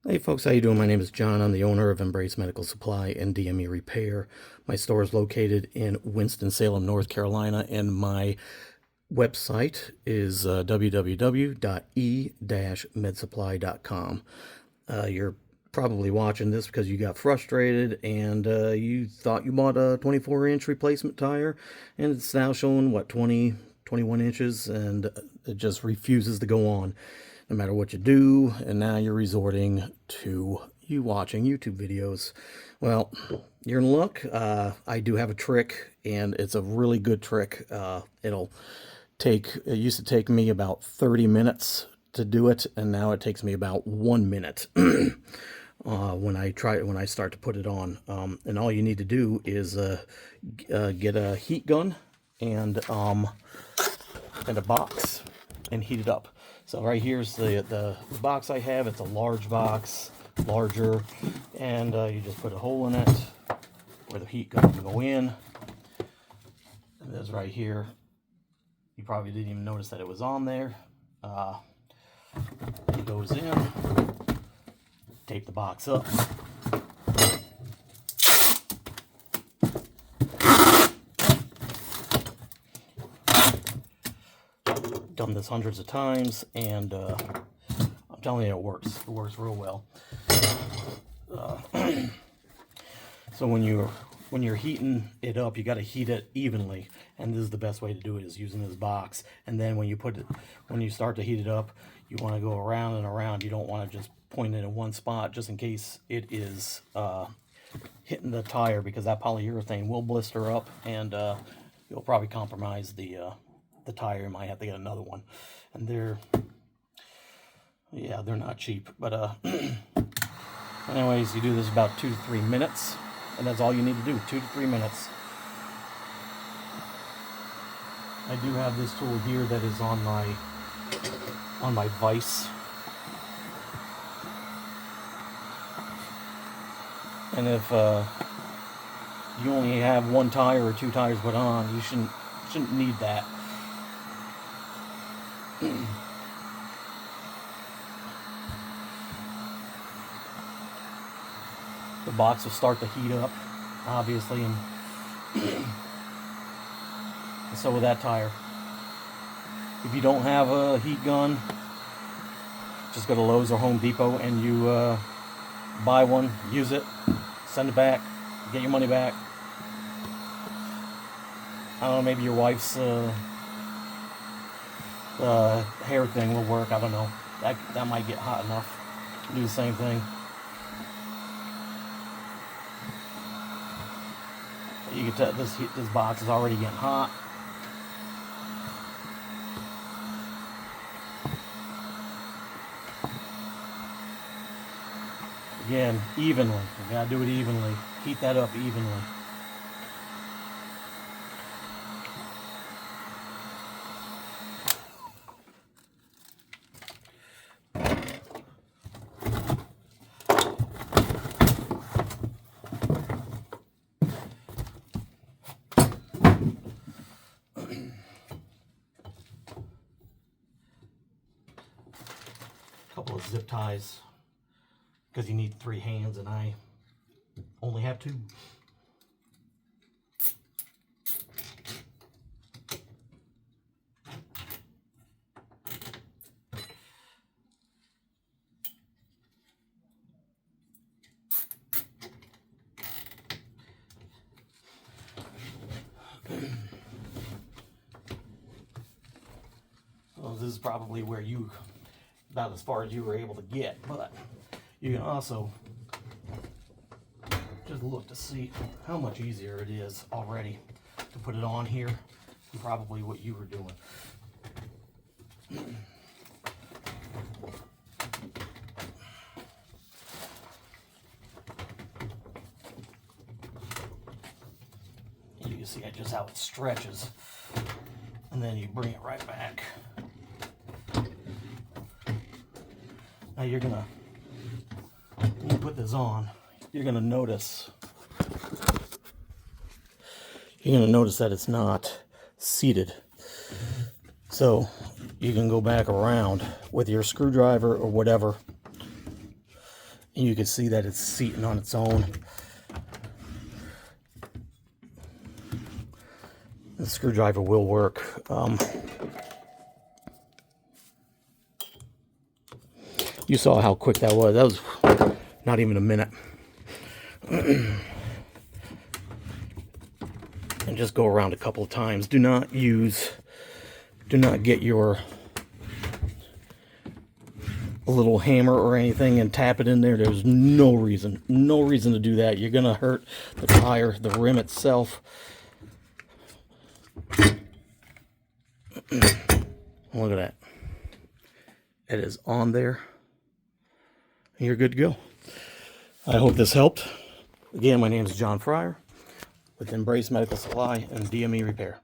Hey folks, how you doing? My name is John. I'm the owner of Embrace Medical Supply and DME Repair. My store is located in Winston-Salem, North Carolina, and my website is www.e-medsupply.com. You're probably watching this because you got frustrated and you thought you bought a 24-inch replacement tire, and it's now showing, what, 20, 21 inches, and it just refuses to go on no matter what you do, and now you're resorting to you watching YouTube videos. Well, you're in luck. I do have a trick, and it's a really good trick. It used to take me about 30 minutes to do it, and now it takes me about 1 minute. When I start to put it on, and all you need to do is get a heat gun and a box and heat it up. So right here's the box I have. It's a large box, larger, and you just put a hole in it where the heat gun can go in. And this right here, you probably didn't even notice that it was on there. It goes in, tape the box up. Done this hundreds of times, and I'm telling you, it works. It works real well. So when you're heating it up, you got to heat it evenly, and this is the best way to do it, is using this box. And then when you start to heat it up, you want to go around and around. You don't want to just point it in one spot, just in case it is hitting the tire, because that polyurethane will blister up, and you'll probably compromise the tire. You might have to get another one, and they're not cheap. But anyways, you do this about 2 to 3 minutes, and that's all you need to do. 2 to 3 minutes. I do have this tool here that is on my vise, and if you only have one tire or two tires put on, you shouldn't need that. The box will start to heat up, obviously, and so will that tire. If you don't have a heat gun, just go to Lowe's or Home Depot and you buy one, use it, send it back, get your money back. I don't know, maybe your wife's hair thing will work. I don't know. That might get hot enough to do the same thing. You can tell this box is already getting hot. Again, evenly. You gotta do it evenly. Heat that up evenly. Couple of zip ties, because you need 3 hands and I only have 2. Well, this is probably where about as far as you were able to get, but you can also just look to see how much easier it is already to put it on here than probably what you were doing. You can see just how it stretches, and then you bring it right back. Now when you put this on, you're gonna notice that it's not seated. So you can go back around with your screwdriver or whatever And you can see that it's seating on its own. The screwdriver will work. You saw how quick that was. That was not even a minute. And just go around a couple of times. Do not get your little hammer or anything and tap it in there. There's no reason to do that. You're gonna hurt the tire, the rim itself. Look at that. It is on there. You're good to go. I hope this helped. Again, my name is John Fryer with Embrace Medical Supply and DME Repair.